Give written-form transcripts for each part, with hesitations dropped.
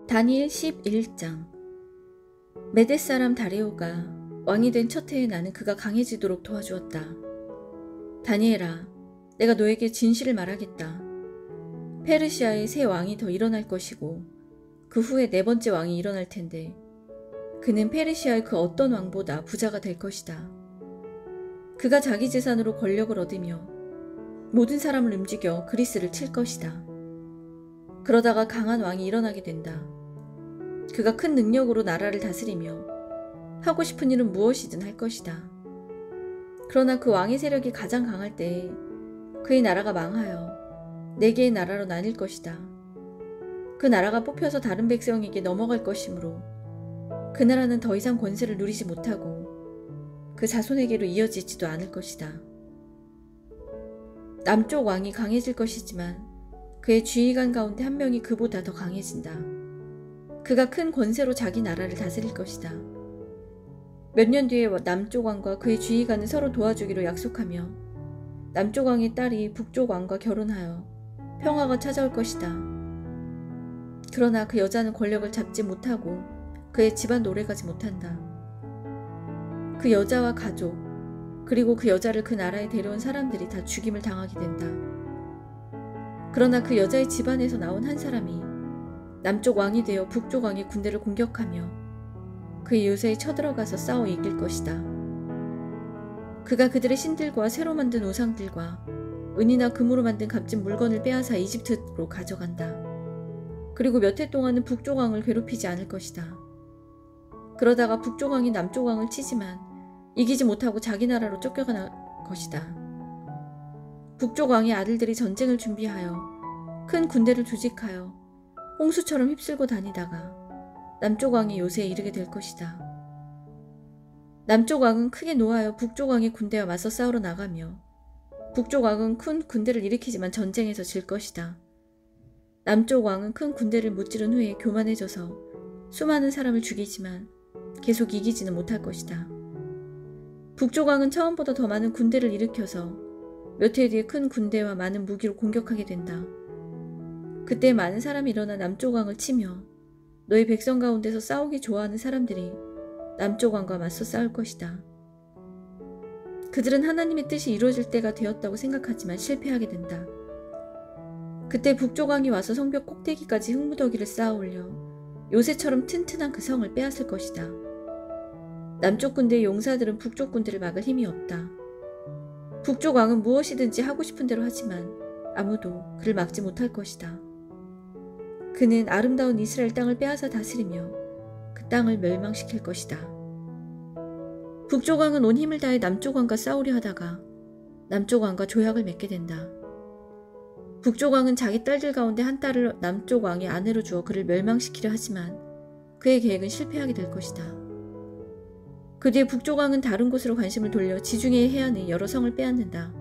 다니엘 11장. 메대 사람 다리오가 왕이 된 첫 해에 나는 그가 강해지도록 도와주었다. 다니엘아, 내가 너에게 진실을 말하겠다. 페르시아에 새 왕이 더 일어날 것이고 그 후에 네 번째 왕이 일어날 텐데 그는 페르시아의 그 어떤 왕보다 부자가 될 것이다. 그가 자기 재산으로 권력을 얻으며 모든 사람을 움직여 그리스를 칠 것이다. 그러다가 강한 왕이 일어나게 된다. 그가 큰 능력으로 나라를 다스리며 하고 싶은 일은 무엇이든 할 것이다. 그러나 그 왕의 세력이 가장 강할 때에 그의 나라가 망하여 네 개의 나라로 나뉠 것이다. 그 나라가 뽑혀서 다른 백성에게 넘어갈 것이므로 그 나라는 더 이상 권세를 누리지 못하고 그 자손에게로 이어지지도 않을 것이다. 남쪽 왕이 강해질 것이지만 그의 지휘관 가운데 한 명이 그보다 더 강해진다. 그가 큰 권세로 자기 나라를 다스릴 것이다. 몇 년 뒤에 남쪽 왕과 그의 지휘관은 서로 도와주기로 약속하며 남쪽 왕의 딸이 북쪽 왕과 결혼하여 평화가 찾아올 것이다. 그러나 그 여자는 권력을 잡지 못하고 그의 집안도 오래가지 못한다. 그 여자와 가족, 그리고 그 여자를 그 나라에 데려온 사람들이 다 죽임을 당하게 된다. 그러나 그 여자의 집안에서 나온 한 사람이 남쪽 왕이 되어 북쪽 왕의 군대를 공격하며 그의 요새에 쳐들어가서 싸워 이길 것이다. 그가 그들의 신들과 새로 만든 우상들과 은이나 금으로 만든 값진 물건을 빼앗아 이집트로 가져간다. 그리고 몇 해 동안은 북쪽 왕을 괴롭히지 않을 것이다. 그러다가 북쪽 왕이 남쪽 왕을 치지만 이기지 못하고 자기 나라로 쫓겨갈 것이다. 북쪽 왕의 아들들이 전쟁을 준비하여 큰 군대를 조직하여 홍수처럼 휩쓸고 다니다가 남쪽 왕의 요새에 이르게 될 것이다. 남쪽 왕은 크게 노하여 북쪽 왕의 군대와 맞서 싸우러 나가며 북쪽 왕은 큰 군대를 일으키지만 전쟁에서 질 것이다. 남쪽 왕은 큰 군대를 무찌른 후에 교만해져서 수많은 사람을 죽이지만 계속 이기지는 못할 것이다. 북쪽 왕은 처음보다 더 많은 군대를 일으켜서 몇 해 뒤에 큰 군대와 많은 무기로 공격하게 된다. 그때 많은 사람이 일어나 남쪽 왕을 치며 너희 백성 가운데서 싸우기 좋아하는 사람들이 남쪽 왕과 맞서 싸울 것이다. 그들은 하나님의 뜻이 이루어질 때가 되었다고 생각하지만 실패하게 된다. 그때 북쪽 왕이 와서 성벽 꼭대기까지 흙무더기를 쌓아 올려 요새처럼 튼튼한 그 성을 빼앗을 것이다. 남쪽 군대의 용사들은 북쪽 군대를 막을 힘이 없다. 북쪽 왕은 무엇이든지 하고 싶은 대로 하지만 아무도 그를 막지 못할 것이다. 그는 아름다운 이스라엘 땅을 빼앗아 다스리며 그 땅을 멸망시킬 것이다. 북쪽 왕은 온 힘을 다해 남쪽 왕과 싸우려 하다가 남쪽 왕과 조약을 맺게 된다. 북쪽 왕은 자기 딸들 가운데 한 딸을 남쪽 왕의 아내로 주어 그를 멸망시키려 하지만 그의 계획은 실패하게 될 것이다. 그 뒤에 북쪽 왕은 다른 곳으로 관심을 돌려 지중해의 해안의 여러 성을 빼앗는다.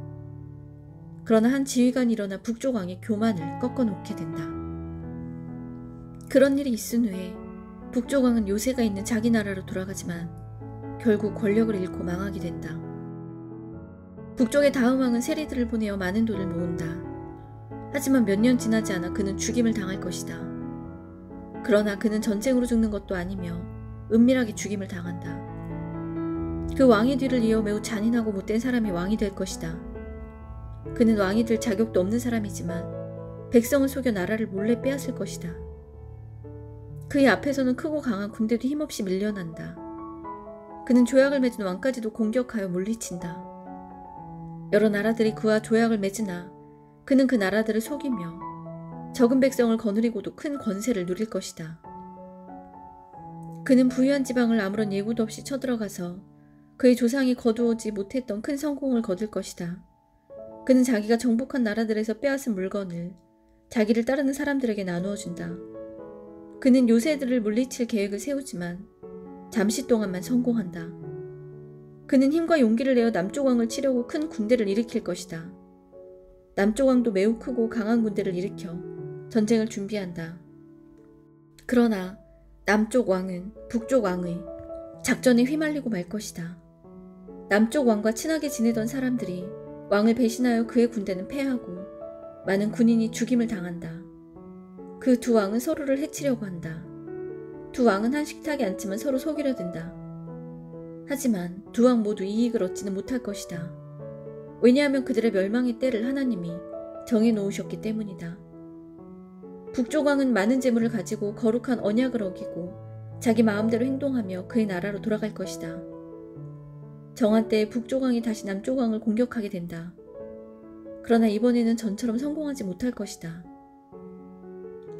그러나 한 지휘관이 일어나 북쪽 왕의 교만을 꺾어놓게 된다. 그런 일이 있은 후에 북쪽 왕은 요새가 있는 자기 나라로 돌아가지만 결국 권력을 잃고 망하게 된다. 북쪽의 다음 왕은 세리들을 보내어 많은 돈을 모은다. 하지만 몇 년 지나지 않아 그는 죽임을 당할 것이다. 그러나 그는 전쟁으로 죽는 것도 아니며 은밀하게 죽임을 당한다. 그 왕의 뒤를 이어 매우 잔인하고 못된 사람이 왕이 될 것이다. 그는 왕이 될 자격도 없는 사람이지만 백성을 속여 나라를 몰래 빼앗을 것이다. 그의 앞에서는 크고 강한 군대도 힘없이 밀려난다. 그는 조약을 맺은 왕까지도 공격하여 물리친다. 여러 나라들이 그와 조약을 맺으나 그는 그 나라들을 속이며 적은 백성을 거느리고도 큰 권세를 누릴 것이다. 그는 부유한 지방을 아무런 예고도 없이 쳐들어가서 그의 조상이 거두오지 못했던 큰 성공을 거둘 것이다. 그는 자기가 정복한 나라들에서 빼앗은 물건을 자기를 따르는 사람들에게 나누어 준다. 그는 요새들을 물리칠 계획을 세우지만 잠시 동안만 성공한다. 그는 힘과 용기를 내어 남쪽 왕을 치려고 큰 군대를 일으킬 것이다. 남쪽 왕도 매우 크고 강한 군대를 일으켜 전쟁을 준비한다. 그러나 남쪽 왕은 북쪽 왕의 작전에 휘말리고 말 것이다. 남쪽 왕과 친하게 지내던 사람들이 왕을 배신하여 그의 군대는 패하고 많은 군인이 죽임을 당한다. 그 두 왕은 서로를 해치려고 한다. 두 왕은 한 식탁에 앉지만 서로 속이려 든다. 하지만 두 왕 모두 이익을 얻지는 못할 것이다. 왜냐하면 그들의 멸망의 때를 하나님이 정해놓으셨기 때문이다. 북쪽 왕은 많은 재물을 가지고 거룩한 언약을 어기고 자기 마음대로 행동하며 그의 나라로 돌아갈 것이다. 정한 때에 북쪽 왕이 다시 남쪽 왕을 공격하게 된다. 그러나 이번에는 전처럼 성공하지 못할 것이다.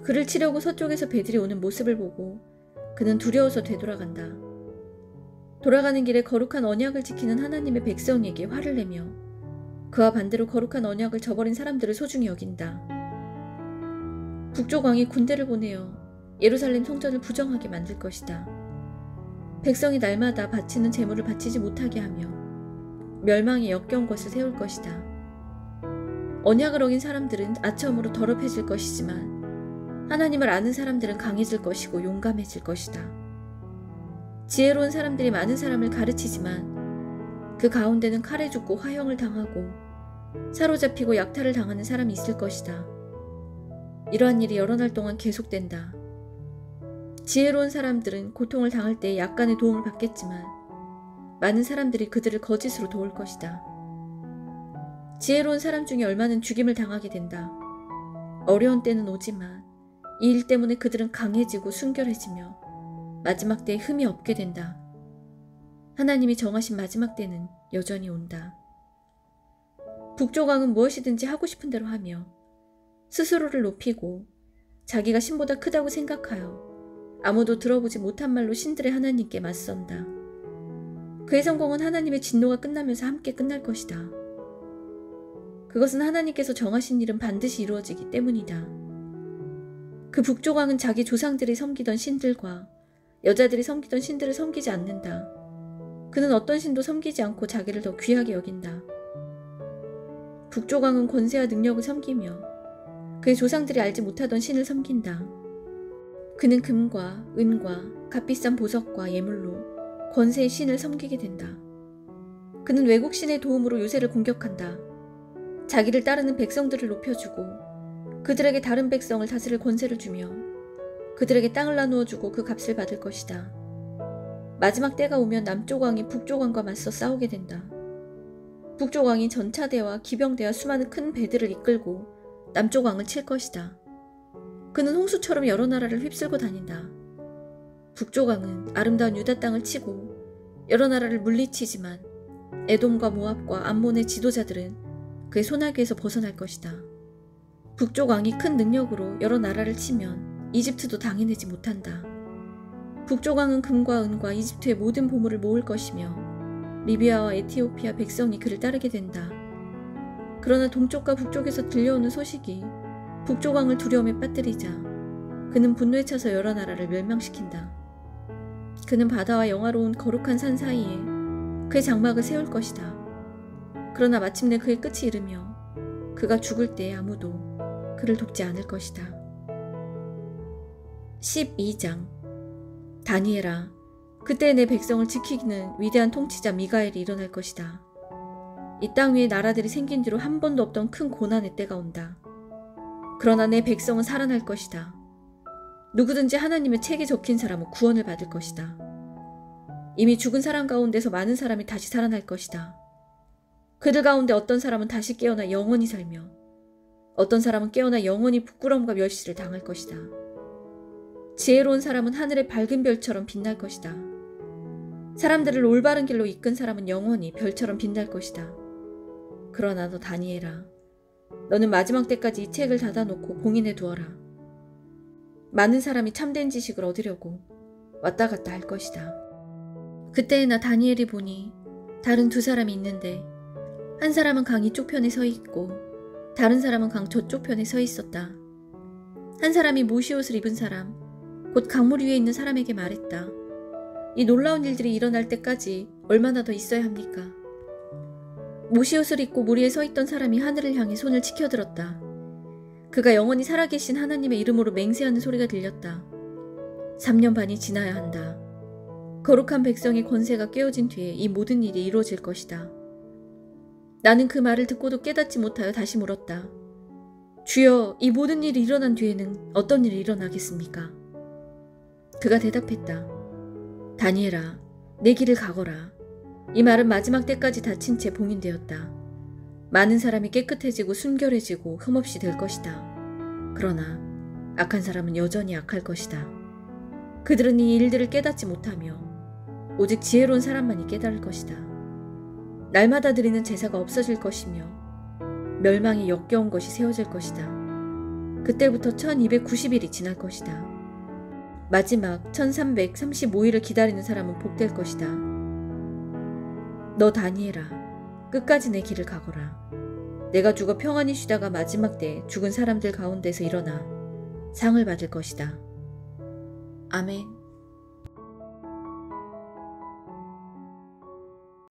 그를 치려고 서쪽에서 배들이 오는 모습을 보고 그는 두려워서 되돌아간다. 돌아가는 길에 거룩한 언약을 지키는 하나님의 백성에게 화를 내며 그와 반대로 거룩한 언약을 저버린 사람들을 소중히 여긴다. 북쪽 왕이 군대를 보내어 예루살렘 성전을 부정하게 만들 것이다. 백성이 날마다 바치는 제물을 바치지 못하게 하며 멸망의 역겨운 것을 세울 것이다. 언약을 어긴 사람들은 아첨으로 더럽혀질 것이지만 하나님을 아는 사람들은 강해질 것이고 용감해질 것이다. 지혜로운 사람들이 많은 사람을 가르치지만 그 가운데는 칼에 죽고 화형을 당하고 사로잡히고 약탈을 당하는 사람이 있을 것이다. 이러한 일이 여러 날 동안 계속된다. 지혜로운 사람들은 고통을 당할 때 약간의 도움을 받겠지만 많은 사람들이 그들을 거짓으로 도울 것이다. 지혜로운 사람 중에 얼마는 죽임을 당하게 된다. 어려운 때는 오지만 이 일 때문에 그들은 강해지고 순결해지며 마지막 때에 흠이 없게 된다. 하나님이 정하신 마지막 때는 여전히 온다. 북쪽 왕은 무엇이든지 하고 싶은 대로 하며 스스로를 높이고 자기가 신보다 크다고 생각하여 아무도 들어보지 못한 말로 신들의 하나님께 맞선다. 그의 성공은 하나님의 진노가 끝나면서 함께 끝날 것이다. 그것은 하나님께서 정하신 일은 반드시 이루어지기 때문이다. 그 북쪽 왕은 자기 조상들이 섬기던 신들과 여자들이 섬기던 신들을 섬기지 않는다. 그는 어떤 신도 섬기지 않고 자기를 더 귀하게 여긴다. 북쪽 왕은 권세와 능력을 섬기며 그의 조상들이 알지 못하던 신을 섬긴다. 그는 금과 은과 값비싼 보석과 예물로 권세의 신을 섬기게 된다. 그는 외국 신의 도움으로 요새를 공격한다. 자기를 따르는 백성들을 높여주고 그들에게 다른 백성을 다스릴 권세를 주며 그들에게 땅을 나누어주고 그 값을 받을 것이다. 마지막 때가 오면 남쪽 왕이 북쪽 왕과 맞서 싸우게 된다. 북쪽 왕이 전차대와 기병대와 수많은 큰 배들을 이끌고 남쪽 왕을 칠 것이다. 그는 홍수처럼 여러 나라를 휩쓸고 다닌다. 북쪽 왕은 아름다운 유다 땅을 치고 여러 나라를 물리치지만 에돔과 모압과 암몬의 지도자들은 그의 손아귀에서 벗어날 것이다. 북쪽 왕이 큰 능력으로 여러 나라를 치면 이집트도 당해내지 못한다. 북쪽 왕은 금과 은과 이집트의 모든 보물을 모을 것이며 리비아와 에티오피아 백성이 그를 따르게 된다. 그러나 동쪽과 북쪽에서 들려오는 소식이 북쪽 왕을 두려움에 빠뜨리자 그는 분노에 차서 여러 나라를 멸망시킨다. 그는 바다와 영화로운 거룩한 산 사이에 그의 장막을 세울 것이다. 그러나 마침내 그의 끝이 이르며 그가 죽을 때 아무도 그를 돕지 않을 것이다. 12장 다니엘아, 그때 내 백성을 지키기는 위대한 통치자 미가엘이 일어날 것이다. 이 땅 위에 나라들이 생긴 뒤로 한 번도 없던 큰 고난의 때가 온다. 그러나 내 백성은 살아날 것이다. 누구든지 하나님의 책에 적힌 사람은 구원을 받을 것이다. 이미 죽은 사람 가운데서 많은 사람이 다시 살아날 것이다. 그들 가운데 어떤 사람은 다시 깨어나 영원히 살며 어떤 사람은 깨어나 영원히 부끄러움과 멸시를 당할 것이다. 지혜로운 사람은 하늘의 밝은 별처럼 빛날 것이다. 사람들을 올바른 길로 이끈 사람은 영원히 별처럼 빛날 것이다. 그러나 너 다니엘아, 너는 마지막 때까지 이 책을 닫아놓고 봉인해 두어라. 많은 사람이 참된 지식을 얻으려고 왔다 갔다 할 것이다. 그때에 나 다니엘이 보니 다른 두 사람이 있는데 한 사람은 강 이쪽 편에 서 있고 다른 사람은 강 저쪽 편에 서 있었다. 한 사람이 모시옷을 입은 사람, 곧 강물 위에 있는 사람에게 말했다. 이 놀라운 일들이 일어날 때까지 얼마나 더 있어야 합니까? 모시옷을 입고 물 위에 서 있던 사람이 하늘을 향해 손을 치켜들었다. 그가 영원히 살아계신 하나님의 이름으로 맹세하는 소리가 들렸다. 3년 반이 지나야 한다. 거룩한 백성의 권세가 깨어진 뒤에 이 모든 일이 이루어질 것이다. 나는 그 말을 듣고도 깨닫지 못하여 다시 물었다. 주여, 이 모든 일이 일어난 뒤에는 어떤 일이 일어나겠습니까? 그가 대답했다. 다니엘아, 내 길을 가거라. 이 말은 마지막 때까지 닫힌 채 봉인되었다. 많은 사람이 깨끗해지고 순결해지고 흠없이 될 것이다. 그러나 악한 사람은 여전히 악할 것이다. 그들은 이 일들을 깨닫지 못하며 오직 지혜로운 사람만이 깨달을 것이다. 날마다 드리는 제사가 없어질 것이며 멸망이 역겨운 것이 세워질 것이다. 그때부터 1290일이 지날 것이다. 마지막 1335일을 기다리는 사람은 복될 것이다. 너 다니엘아, 끝까지 내 길을 가거라. 내가 죽어 평안히 쉬다가 마지막 때 죽은 사람들 가운데서 일어나 상을 받을 것이다. 아멘.